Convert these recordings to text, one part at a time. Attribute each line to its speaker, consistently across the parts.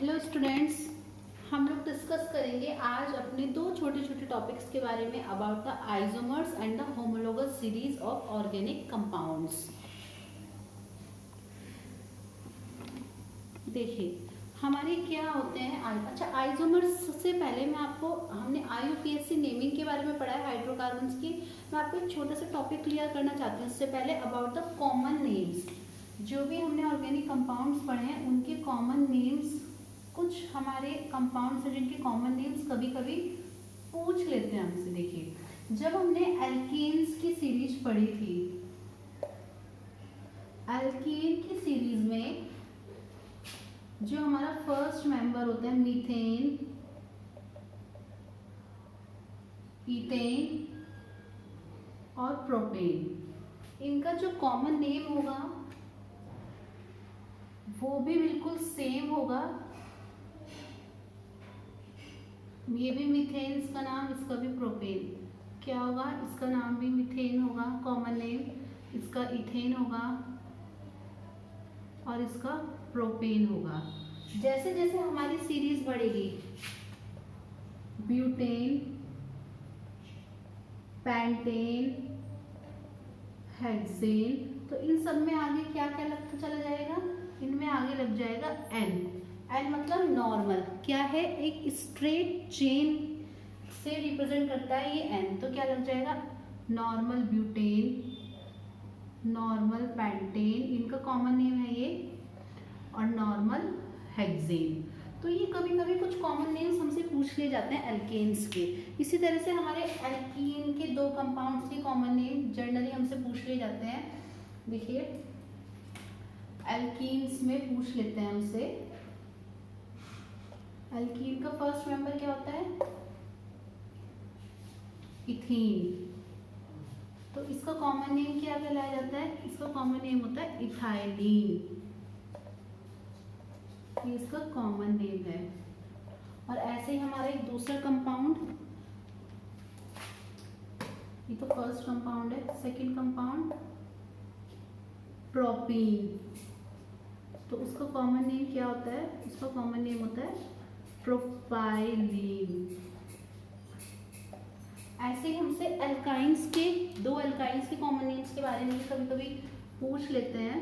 Speaker 1: Hello students, हम लोग discuss करेंगे आज अपने दो छोटे छोटे टॉपिक्स के बारे में about the isomers and the homologous series of organic compounds. देखिए हमारे क्या होते हैं। अच्छा, आइसोमर्स से पहले मैं आपको, हमने IUPAC नेमिंग के बारे में पढ़ा है हाइड्रोकार्बन्स की। मैं आपको एक छोटा सा टॉपिक क्लियर करना चाहती हूँ उससे पहले अबाउट द कॉमन नेम्स। जो भी हमने ऑर्गेनिक कंपाउंड्स पढ़े हैं उनके कॉमन नेम्स, कुछ हमारे कंपाउंड्स हैं जिनके कॉमन नेम्स कभी कभी पूछ लेते हैं हमसे। देखिए जब हमने एल्केन्स की सीरीज पढ़ी थी, एल्केन की सीरीज में जो हमारा फर्स्ट मेंबर होता है मीथेन, इथेन और प्रोपेन, इनका जो कॉमन नेम होगा वो भी बिल्कुल सेम होगा। ये भी मीथेन का नाम, इसका भी प्रोपेन क्या होगा, इसका नाम भी मीथेन होगा कॉमन नेम, इसका इथेन होगा और इसका प्रोपेन होगा। जैसे जैसे हमारी सीरीज बढ़ेगी, ब्यूटेन, पेंटेन, हेक्सेन, तो इन सब में आगे क्या क्या लगता चला जाएगा, इनमें आगे लग जाएगा एन। एन मतलब नॉर्मल, क्या है, एक स्ट्रेट चेन से रिप्रेजेंट करता है ये एन, तो क्या लग जाएगा, नॉर्मल ब्यूटेन, नॉर्मल पेंटेन, इनका कॉमन नेम है ये, और नॉर्मल हेक्सेन। तो ये कभी कभी कुछ कॉमन नेम्स हमसे पूछ लिए जाते हैं एल्केन्स के। इसी तरह से हमारे एल्कीन के दो कंपाउंड्स के कॉमन नेम जनरली हमसे पूछ लिए जाते हैं। देखिए एल्कीन्स में पूछ लेते हैं हमसे, एल्कीन का फर्स्ट मेंबर क्या होता है, इथीन, तो इसका कॉमन नेम क्या कहलाया जाता है, इसका कॉमन नेम होता है इथाइलीन, ये इसका कॉमन नेम है। और ऐसे ही हमारा एक दूसरा कंपाउंड, ये तो फर्स्ट कंपाउंड है, सेकंड कंपाउंड प्रोपीन, तो उसका कॉमन नेम क्या होता है, उसका कॉमन नेम होता है प्रोपाइलीन। ऐसे ही हमसे एल्काइंस के, दो एल्काइंस के कॉमन नेम्स के बारे में कभी कभी पूछ लेते हैं।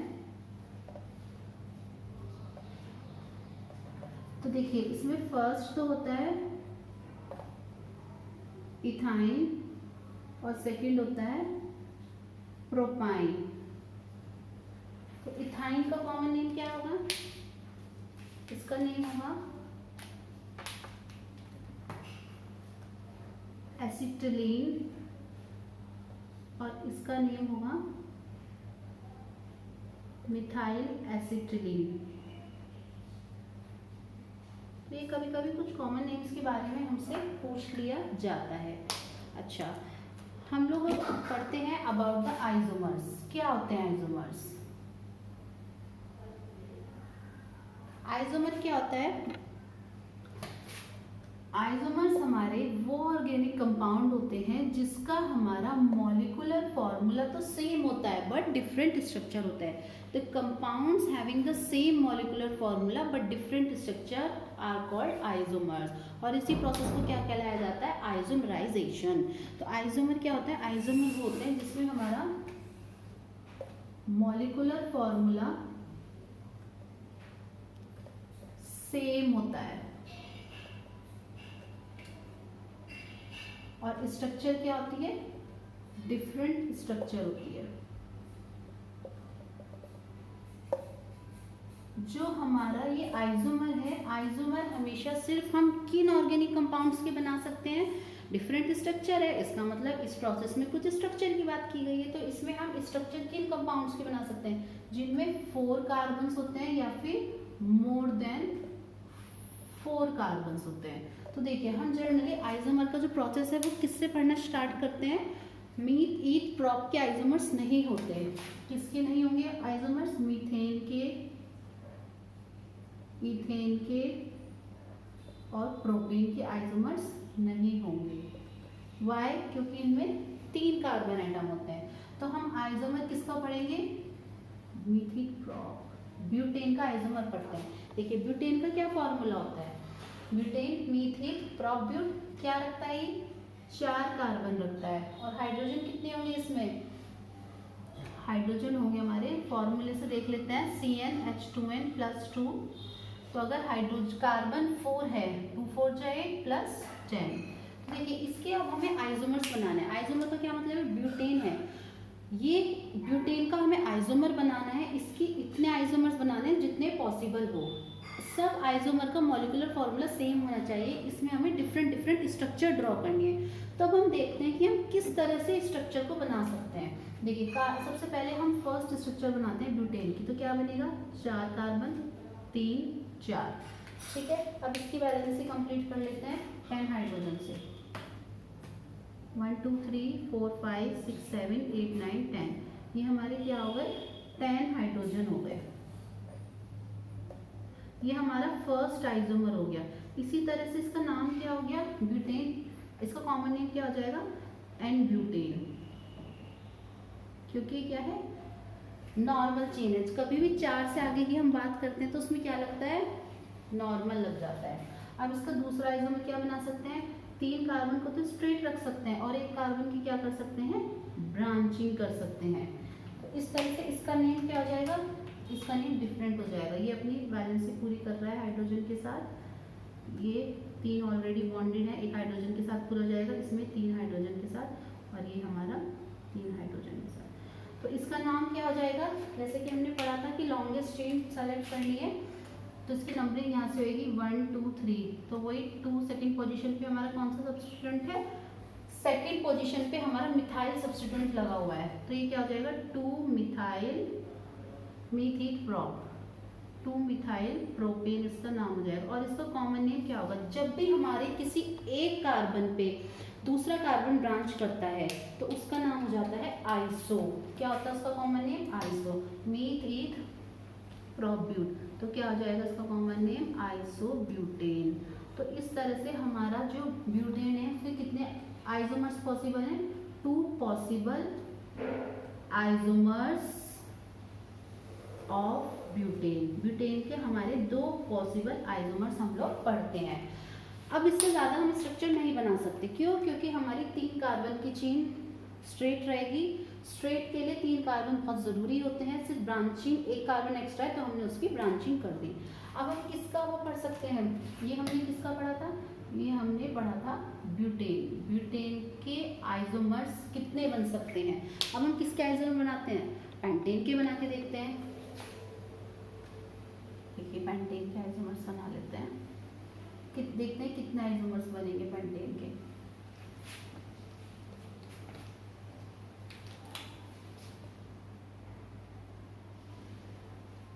Speaker 1: तो देखिए इसमें फर्स्ट तो होता है इथाइन और सेकंड होता है प्रोपाइन। तो इथाइन का कॉमन नेम क्या होगा, इसका नेम होगा एसिटिलीन और इसका नेम होगा मिथाइल एसिटिलीन। ये कभी कभी कुछ कॉमन नेम्स के बारे में हमसे पूछ लिया जाता है। अच्छा, हम लोग पढ़ते हैं अबाउट द आइसोमर्स। क्या होते हैं आइसोमर्स? आइसोमर क्या होता है, आइसोमर्स हमारे वो ऑर्गेनिक कंपाउंड होते हैं जिसका हमारा मॉलिक्यूलर फॉर्मूला तो सेम होता है बट डिफरेंट स्ट्रक्चर होता है। The compounds having the same molecular formula but different structure are called isomers. और इसी प्रोसेस को क्या कहलाया जाता है, आइसोमराइजेशन। तो आइसोमर क्या होता है, आइसोमर वो होते हैं जिसमें हमारा मॉलिक्यूलर फॉर्मूला सेम होता है और स्ट्रक्चर क्या होती है, डिफरेंट स्ट्रक्चर होती है। जो हमारा ये आइसोमर है, आइसोमर हमेशा सिर्फ हम किन ऑर्गेनिक कंपाउंड्स के बना सकते हैं, डिफरेंट स्ट्रक्चर है, इसका मतलब इस प्रोसेस में कुछ स्ट्रक्चर की बात की गई है। तो इसमें हम स्ट्रक्चर किन कंपाउंड्स के बना सकते हैं, जिनमें 4 कार्बन्स होते हैं या फिर मोर देन 4 कार्बन्स होते हैं। तो देखिए हम जनरली आइसोमर का जो प्रोसेस है वो किससे पढ़ना स्टार्ट करते हैं, मीथ ईथ प्रॉप के आइसोमर्स नहीं होते हैं। किसके नहीं होंगे आइसोमर्स, मीथेन के, इथेन के और प्रोपेन के आइसोमर्स नहीं होंगे। वाई? क्योंकि इनमें 3 कार्बन एटम होते हैं। तो हम आइसोमर किसका पढ़ेंगे, मीथ ईथ प्रॉप। ब्यूटेन का आइसोमर पढ़ते हैं। देखिए ब्यूटेन का क्या फॉर्मूला होता है, ब्यूटेन मीथिल प्रोब्यूट क्या रखता है, ये 4 कार्बन रखता है। और हाइड्रोजन कितने होंगे इसमें, हाइड्रोजन होंगे हमारे फॉर्मूले से देख लेते हैं CnH2n+2। तो अगर हाइड्रोजन कार्बन 4 है 2 4 जा 8 + 10। देखिए इसके अब हमें आइसोमर्स बनाना है। आइसोमर का क्या मतलब है, ब्यूटेन है, ये ब्यूटेन का हमें आइसोमर बनाना है। इसकी इतने आइसोमर्स बनाने हैं जितने पॉसिबल हो। सब आइसोमर का मॉलिक्यूलर फॉर्मूला सेम होना चाहिए। इसमें हमें डिफरेंट स्ट्रक्चर ड्रॉ करनी है। तो अब हम देखते हैं कि हम किस तरह से स्ट्रक्चर को बना सकते हैं। देखिए सबसे पहले हम फर्स्ट स्ट्रक्चर बनाते हैं ब्यूटेन की। तो क्या बनेगा, 4 कार्बन 3 4, ठीक है। अब इसकी वैलेंसी कंप्लीट कर लेते हैं 10 हाइड्रोजन से। 1 2 3 4 5 6 7 8 9 10, ये हमारे क्या हो गए, 10 हाइड्रोजन हो गए। ये हमारा फर्स्ट आइसोमर हो गया। इसी तरह से इसका नाम क्या हो गया, ब्यूटेन। इसका कॉमन नेम क्या हो जाएगा, एन ब्यूटेन, क्योंकि क्या है नॉर्मल चेन है। कभी भी 4 से आगे की हम बात करते हैं तो उसमें क्या लगता है, नॉर्मल लग जाता है। अब इसका दूसरा आइसोमर क्या बना सकते हैं, 3 कार्बन को तो स्ट्रेट रख सकते हैं और 1 कार्बन की क्या कर सकते हैं, ब्रांचिंग कर सकते हैं। तो इस तरह से इसका नेम क्या हो जाएगा, इसका नेम डिफरेंट हो जाएगा। ये अपनी वैलेंसी पूरी कर रहा है हाइड्रोजन के साथ। ये 3 ऑलरेडी बॉन्डेड है, 1 हाइड्रोजन के साथ पूरा जाएगा, इसमें 3 हाइड्रोजन के साथ, और ये हमारा 3 हाइड्रोजन के साथ। तो इसका नाम क्या हो जाएगा, जैसे कि हमने पढ़ा था कि लॉन्गेस्ट चेन सेलेक्ट करनी है तो इसकी नंबरिंग यहाँ से होगी 1 2 3। तो वही 2 सेकेंड पोजीशन पे हमारा कौन सा सब्स्टिट्यूएंट है, सेकेंड पोजीशन पे हमारा मिथाइल सब्स्टिट्यूएंट लगा हुआ है। तो ये क्या हो जाएगा, 2 मिथाइल प्रोपेन इसका नाम हो जाएगा। और इसका कॉमन नेम क्या होगा, जब भी हमारे किसी एक कार्बन पे दूसरा कार्बन ब्रांच करता है तो उसका नाम हो जाता है आइसो। क्या होता है उसका कॉमन नेम, आइसो। मीथिल प्रोब्यूट, तो क्या हो जाएगा इसका कॉमन नेम, आइसोब्यूटेन। तो इस तरह से हमारा जो ब्यूटेन है उसके कितने आइसोमर्स पॉसिबल हैं, 2 possible isomers of butane. Butane के हमारे 2 पॉसिबल आइसोमर्स हम लोग पढ़ते हैं। अब इससे ज़्यादा हम स्ट्रक्चर नहीं बना सकते, क्यों, क्योंकि हमारी 3 कार्बन की चेन स्ट्रेट रहेगी। स्ट्रेट के लिए 3 कार्बन बहुत ज़रूरी होते हैं। सिर्फ ब्रांचिंग 1 कार्बन एक्स्ट्रा है तो हमने उसकी ब्रांचिंग कर दी। अब हम किसका वो पढ़ सकते हैं, ये हमने किसका पढ़ा था, ये हमने पढ़ा था ब्यूटेन। ब्यूटेन के आइसोमर्स कितने बन सकते हैं। अब हम किसके आइसोमर बनाते हैं, पेंटेन के बना के देखते हैं। देखिए पेंटेन के आइसोमर्स बना लेते हैं, देखते हैं कितने आइसोमर्स बनेंगे पेंटेन के।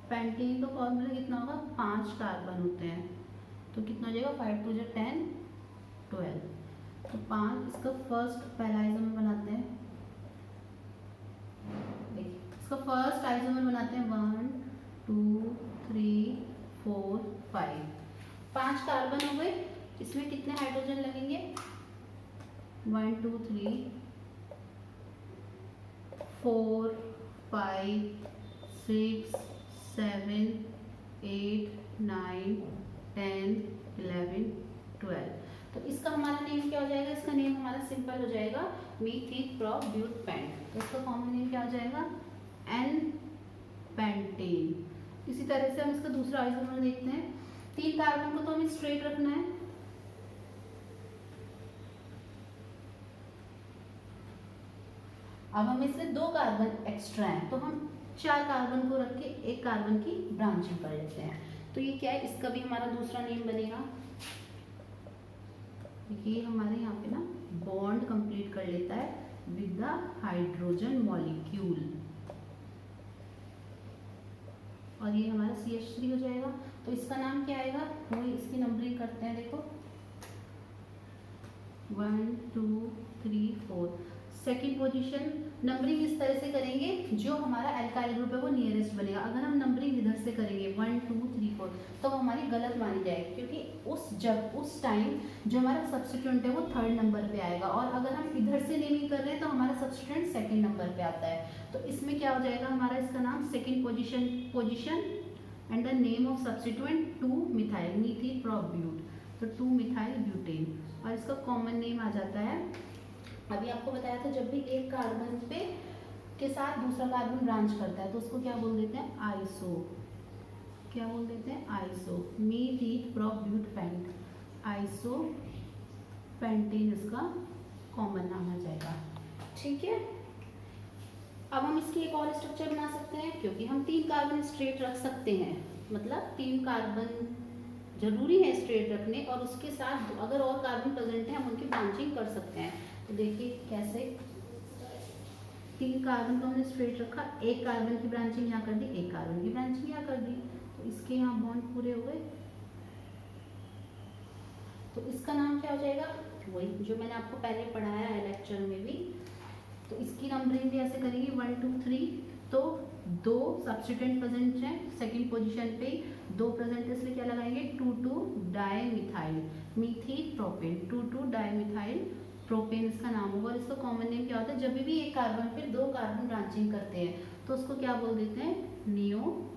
Speaker 1: पेंटेन का फॉर्मूला कितना होगा, 5 कार्बन होते हैं तो कितना हो जाएगा, 5 2 10 12। तो 5, इसका फर्स्ट पहला आइसोमर बनाते हैं। देखिए इसका फर्स्ट आइसोमर बनाते हैं 1 2 3 4 5। 5 कार्बन हो गए, इसमें कितने हाइड्रोजन लगेंगे, 1 2 3 4 5 6 7 8 9 10 11 12। तो इसका हमारा नेम क्या हो जाएगा, इसका नेम हमारा सिंपल हो जाएगा मीथिल प्रोब्यूटेन। तो इसका कॉमन नेम क्या हो जाएगा, एन पेंटेन। इसी तरह से हम इसका दूसरा आइसोमर देखते हैं। 3 कार्बन को तो हमें स्ट्रेट रखना है। अब हमें इससे 2 कार्बन एक्स्ट्रा है तो हम 4 कार्बन को रख के 1 कार्बन की ब्रांचिंग कर लेते हैं। तो ये क्या है, इसका भी हमारा दूसरा नेम बनेगा। ये हमारे यहाँ पे ना बॉन्ड कंप्लीट कर लेता है विद द हाइड्रोजन मॉलिक्यूल, और ये हमारा CH3 हो जाएगा। तो इसका नाम क्या आएगा, वही इसकी नंबरिंग करते हैं। देखो 1 2 3 4, सेकेंड पोजीशन नंबरिंग इस तरह से करेंगे जो हमारा एल्काइल ग्रुप है वो नियरेस्ट बनेगा। अगर हम नंबरिंग इधर से करेंगे 1 2 3 4 तो हमारी गलत मानी जाएगी, क्योंकि उस टाइम जो हमारा सब्स्टिट्यूएंट है वो 3rd नंबर पे आएगा, और अगर हम इधर से नेमिंग कर रहे हैं तो हमारा सब्स्टिट्यूएंट 2nd नंबर पे आता है। तो इसमें क्या हो जाएगा हमारा, इसका नाम second position and the name of substituent two methyl methyl प्रोब्यूट, तो 2-मिथाइल ब्यूटेन, और इसका कॉमन नेम आ जाता है, अभी आपको बताया था जब भी एक कार्बन पे के साथ दूसरा कार्बन ब्रांच करता है तो उसको क्या बोल देते हैं, आइसो, क्या बोल देते हैं, आइसो, मीथिल प्रोब्यूट पेंट, आइसो पेंटेन इसका कॉमन नाम आ जाएगा। ठीक है, अब हम इसकी एक और स्ट्रक्चर बना सकते हैं, क्योंकि हम 3 कार्बन स्ट्रेट रख सकते हैं, मतलब 3 कार्बन जरूरी है स्ट्रेट रखने, और उसके साथ अगर और कार्बन प्रेजेंट है हम उनकी ब्रांचिंग कर सकते हैं। तो देखिए कैसे, 3 कार्बन को हमने स्ट्रेट रखा, एक कार्बन की ब्रांचिंग यहाँ कर दी, एक कार्बन की ब्रांचिंग यहाँ कर दी, तो इसके यहाँ बॉन्ड पूरे हो गए। तो इसका नाम क्या हो जाएगा, वही जो मैंने आपको पहले पढ़ाया है लेक्चर में भी। तो इसकी नंबरिंग भी ऐसे करेंगे 1 2 3, तो 2 सब्स्टिट्यूएंट प्रेजेंट है सेकंड पोजीशन पे, 2 प्रेजेंट इसलिए क्या लगाएंगे 2,2-डाईमिथाइल मीथिल प्रोपेन, 2,2-डाईमिथाइल प्रोपेन इसका नाम होगा। और इसका कॉमन नेम क्या होता है, जब भी एक कार्बन पे 2 कार्बन ब्रांचिंग करते हैं तो उसको क्या बोल देते हैं, नियो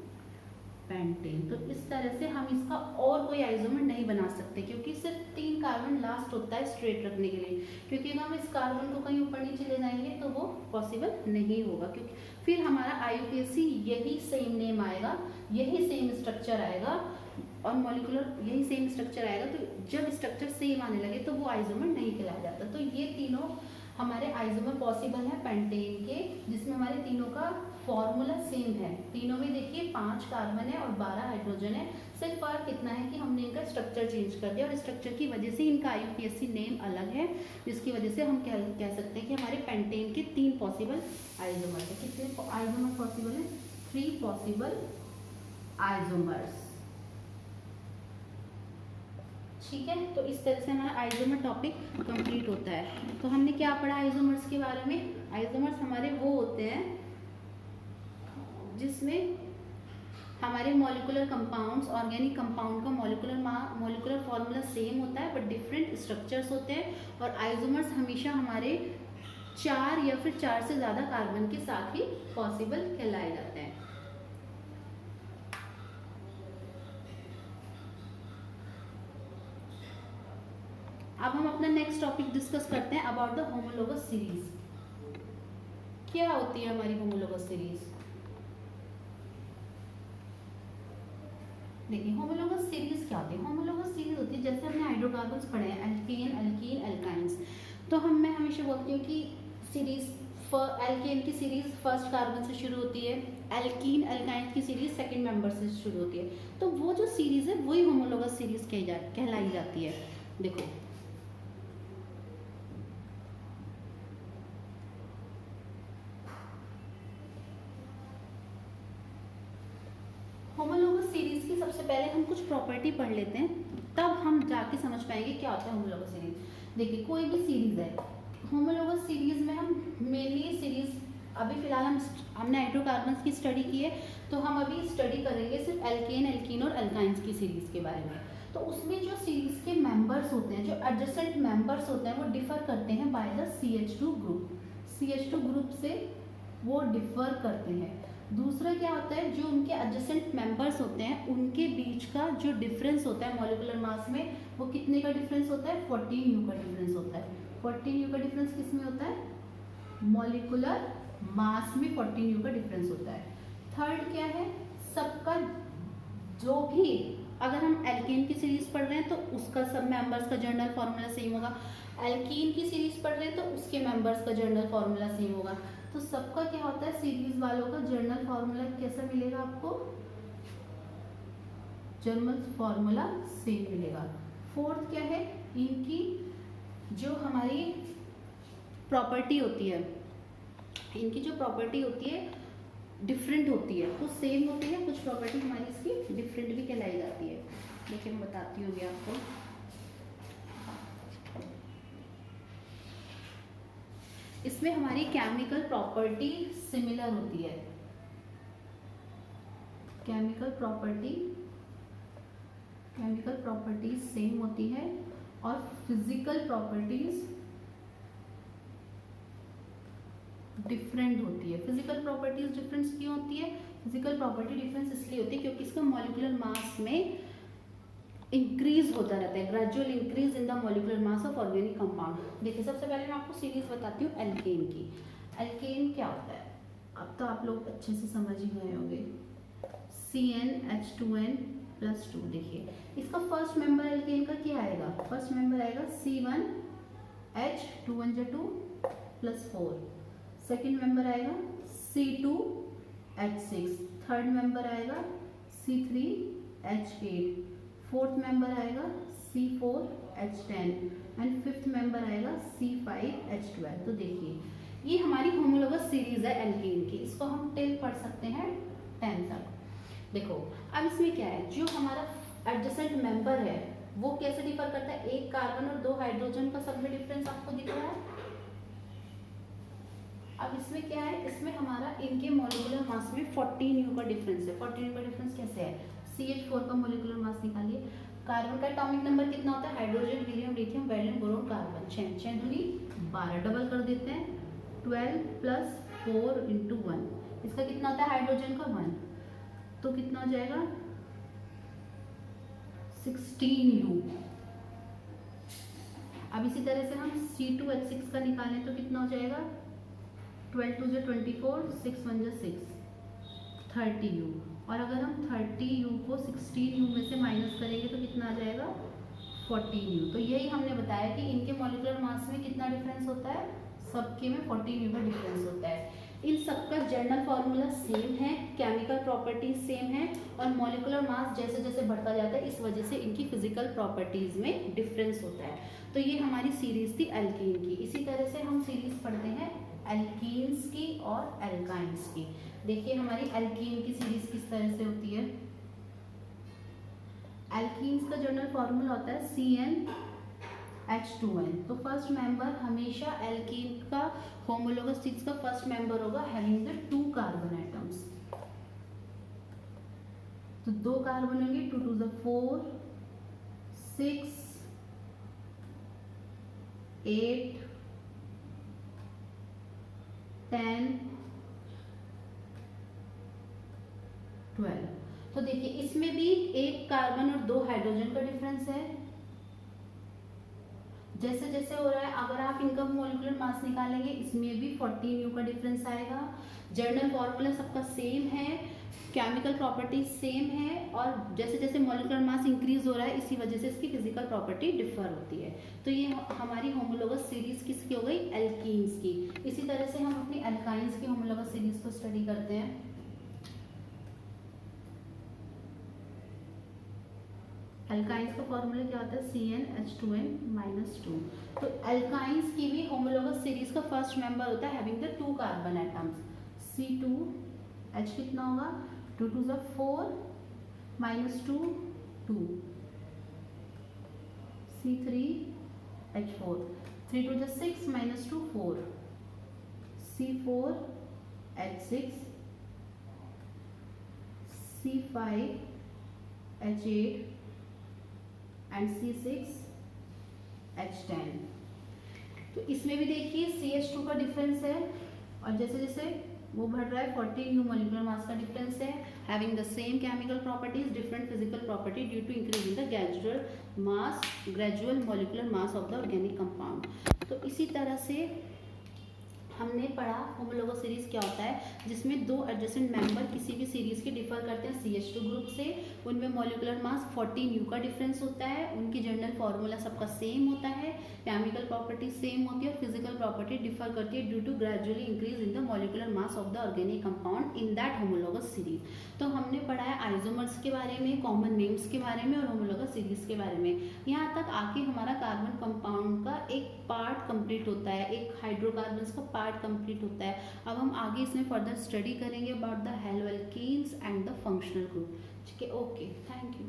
Speaker 1: पेंटेन। तो इस तरह से हम इसका और कोई आइसोमर नहीं बना सकते, क्योंकि सिर्फ 3 कार्बन लास्ट होता है स्ट्रेट रखने के लिए, क्योंकि अगर हम इस कार्बन को कहीं ऊपर नीचे ले जाएंगे तो वो पॉसिबल नहीं होगा, क्योंकि फिर हमारा IUPAC यही सेम नेम आएगा, यही सेम स्ट्रक्चर आएगा, और मॉलिक्यूलर यही सेम स्ट्रक्चर आएगा। तो जब स्ट्रक्चर सेम आने लगे तो वो आइसोमर नहीं कहलाया जाता। तो ये तीनों हमारे आइसोमर पॉसिबल है पेंटेन के, जिसमें हमारे तीनों का फॉर्मूला सेम है। तीनों में देखिए 5 कार्बन है और 12 हाइड्रोजन है, सिर्फ फर्क इतना है कि हमने इनका स्ट्रक्चर चेंज कर दिया, और स्ट्रक्चर की वजह से इनका IUPAC नेम अलग है, जिसकी वजह से हम कह सकते हैं कि हमारे पेंटेन के 3 पॉसिबल आइसोमर है। कितने आइसोमर पॉसिबल है, 3 पॉसिबल आइसोमर्स। ठीक है, तो इस तरह से हमारा आइसोमर टॉपिक कंप्लीट होता है। तो हमने क्या पढ़ा आइसोमर्स के बारे में, आइसोमर्स हमारे वो होते हैं जिसमें हमारे मॉलिक्यूलर कंपाउंड्स, ऑर्गेनिक कंपाउंड का मॉलिक्यूलर फॉर्मूला सेम होता है बट डिफरेंट स्ट्रक्चर्स होते हैं, और आइसोमर्स हमेशा हमारे 4 या फिर 4 से ज़्यादा कार्बन के साथ ही पॉसिबल कहलाए जाते हैं। अब हम अपना नेक्स्ट टॉपिक डिस्कस करते हैं अबाउट द होमोलोगस सीरीज। क्या होती है हमारी होमोलोगस सीरीज? देखिए होमोलोगस सीरीज क्या होती है, होमोलोगस सीरीज होती है जैसे हमने हाइड्रोकार्बन्स पढ़े हैं, एल्केन, अल्कीन, एल्काइंस। तो मैं हमेशा बोलती हूँ कि सीरीज एल्केन की सीरीज फर्स्ट कार्बन से शुरू होती है, एल्कीन एल्काइन की सीरीज सेकंड मेंबर से शुरू होती है। तो वो जो सीरीज है वही होमोलोगस सीरीज कहलाई जाती है। देखो होमोलोगस सीरीज की सबसे पहले हम कुछ प्रॉपर्टी पढ़ लेते हैं, तब हम जाके समझ पाएंगे क्या होता है होमोलोगस सीरीज। देखिए कोई भी सीरीज है, होमोलोगस सीरीज में हम मेनली सीरीज अभी फिलहाल हमने हाइड्रोकार्बन्स की स्टडी की है, तो हम अभी स्टडी करेंगे सिर्फ एल्केन, एल्कीन और एल्काइंस की सीरीज के बारे में। तो उसमें जो सीरीज के मेंबर्स होते हैं, जो एडजेसेंट मेंबर्स होते हैं, वो डिफर करते हैं by the CH2 group. CH2 group से वो डिफर करते हैं। दूसरा क्या होता है, जो उनके एडजेसेंट मेंबर्स होते हैं उनके बीच का जो डिफरेंस होता है मॉलिक्यूलर मास में, वो कितने का डिफरेंस होता है, 14U का डिफरेंस होता है। 14U का डिफरेंस किस में होता है, मॉलिक्यूलर मास में 14U का डिफरेंस होता है। थर्ड क्या है, सबका जो भी, अगर हम एल्केन की सीरीज पढ़ रहे हैं तो उसका सब मेंबर्स का जनरल फार्मूला सेम होगा, एल्कीन की सीरीज पढ़ रहे हैं तो उसके मेंबर्स का जनरल फार्मूला सेम होगा। तो सबका क्या होता है, सीरीज वालों का जनरल फार्मूला कैसा मिलेगा आपको, जनरल फार्मूला सेम मिलेगा। फोर्थ क्या है, इनकी जो हमारी प्रॉपर्टी होती है, इनकी जो प्रॉपर्टी होती है डिफरेंट होती है, कुछ सेम होती है, कुछ प्रॉपर्टी हमारी इसकी डिफरेंट भी कहलाई जाती है। देखिए मैं बताती हूँ आपको। इसमें हमारी केमिकल प्रॉपर्टी सिमिलर होती है, केमिकल प्रॉपर्टीज सेम होती है, और फिजिकल प्रॉपर्टीज डिफरेंट होती है। फिजिकल प्रॉपर्टीज डिफरेंस क्यों होती है, फिजिकल फिजिकल प्रॉपर्टी डिफरेंस इसलिए होती है क्योंकि इसका मॉलिक्यूलर मास में इंक्रीज होता रहता है, gradual increase in the molecular mass of organic compound. देखिए सबसे पहले मैं आपको सीरीज बताती हूँ एल्केन की। एल्केन क्या होता है, अब तो आप लोग अच्छे से समझ ही गए होंगे, CnH2n+2। देखिए इसका फर्स्ट मेंबर एल्केन का क्या आएगा, फर्स्ट मेंबर आएगा C1H2 +4, सेकेंड मेंबर आएगा C2H6, थर्ड मेंबर आएगा C3H8, फोर्थ मेंबर आएगा C4H10 एंड फिफ्थ मेंबर आएगा C5H12। तो देखिए ये हमारी होमोलोगस सीरीज है एल्केन की, इसको हम टिल पढ़ सकते हैं 10 तक। देखो अब इसमें क्या है, जो हमारा एडजेसेंट मेंबर है वो कैसे डिफर करता है, एक कार्बन और 2 हाइड्रोजन का सब में डिफरेंस आपको दिख रहा है। अब इसमें क्या है, इसमें हमारा इनके मॉलिक्यूलर मास में 14U का डिफरेंस है। 14U का डिफरेंस कैसे है, CH4 का मॉलिक्यूलर मास निकालिए, कार्बन का एटॉमिक नंबर कितना होता है, hydrogen helium lithium beryllium boron carbon 6 6 दूनी 12, डबल कर देते हैं 12 + 4 × 1, इसका कितना होता है हाइड्रोजन का 1, तो कितना हो जाएगा 16U। अब इसी तरह से हम C2H6 का निकालें तो कितना हो जाएगा 12 × 2 = 24, 6 × 1 = 6, 30U। और अगर हम 30U को 16U में से माइनस करेंगे तो कितना आ जाएगा 14U। तो यही हमने बताया कि इनके मॉलिक्यूलर मास में कितना डिफरेंस होता है, सबके में 14U का डिफरेंस होता है। इन सबका जनरल फार्मूला सेम है, केमिकल प्रॉपर्टीज सेम है और मॉलिक्यूलर मास जैसे जैसे बढ़ता जाता है इस वजह से इनकी फिजिकल प्रॉपर्टीज में डिफरेंस होता है। तो ये हमारी सीरीज थी एल्कीन की। इसी तरह से हम सीरीज पढ़ते हैं एल्कीन्स की और एल्काइंस की। देखिए हमारी एल्कीन की सीरीज किस तरह से होती है। एल्कीन्स का जनरल फार्मूला होता है CnH2n। तो फर्स्ट मेंबर हमेशा एल्कीन का होमोलोगस सीरीज का फर्स्ट मेंबर होगा हैविंग द 2 कार्बन एटम्स। तो 2 कार्बन होंगे, 2 × 2 = 4, 6, 8, 10, 12। तो देखिए इसमें भी एक कार्बन और 2 हाइड्रोजन का डिफरेंस है। जैसे जैसे हो रहा है, अगर आप इनका मॉलिक्यूलर मास निकालेंगे इसमें भी 14U का डिफरेंस आएगा। जर्नल फॉर्मूला सबका सेम है, केमिकल प्रॉपर्टीज सेम है और जैसे जैसे मॉलिक्यूलर मास इंक्रीज हो रहा है इसी वजह से इसकी फिजिकल प्रॉपर्टी डिफर होती है। तो ये हमारी होमोलोगस सीरीज किसकी हो गई, एल्कीन्स की। इसी तरह से हम अपनी एल्काइंस की होमोलोगस सीरीज को स्टडी करते हैं। एल्काइंस का फॉर्मूला क्या होता है, CnH2n-2। तो एल्काइंस की भी होमोलोगस सीरीज का फर्स्ट मेंबर होता है having the 2 carbon atoms. C2H कितना होगा, 2 × 2 = 4, -2 2, C3H4, 3 × 2 = 6, -2 4, C4H6, C5H8 and C6H10। तो इसमें भी देखिए CH2 का डिफरेंस है और जैसे जैसे वो बढ़ रहा है 14U मॉलिक्यूलर मास का डिफरेंस है, having the same chemical properties different physical property due to increase in the gradual molecular mass of the organic compound. तो इसी तरह से हमने पढ़ा होमोलोगस सीरीज क्या होता है, जिसमें 2 एडजेसेंट मेंबर किसी भी सीरीज के डिफर करते हैं CH2 ग्रुप से। उनमें मॉलिक्यूलर मास 14U का डिफरेंस होता है, उनकी जनरल फार्मूला सबका सेम होता है, केमिकल प्रॉपर्टी सेम होती है और फिजिकल प्रॉपर्टी डिफर करती है due to gradually increase in the molecular mass of the organic compound in that homologous series. तो हमने पढ़ा है आइसोमर्स के बारे में, कॉमन नेम्स के बारे में और होमोलोगस सीरीज के बारे में। यहाँ तक आके हमारा कार्बन कंपाउंड का एक पार्ट कंप्लीट होता है, एक हाइड्रोकार्बन्स का पार्ट कंप्लीट होता है। अब हम आगे इसमें फर्दर स्टडी करेंगे about the haloalkenes and the functional group. ठीक है, ओके, थैंक यू।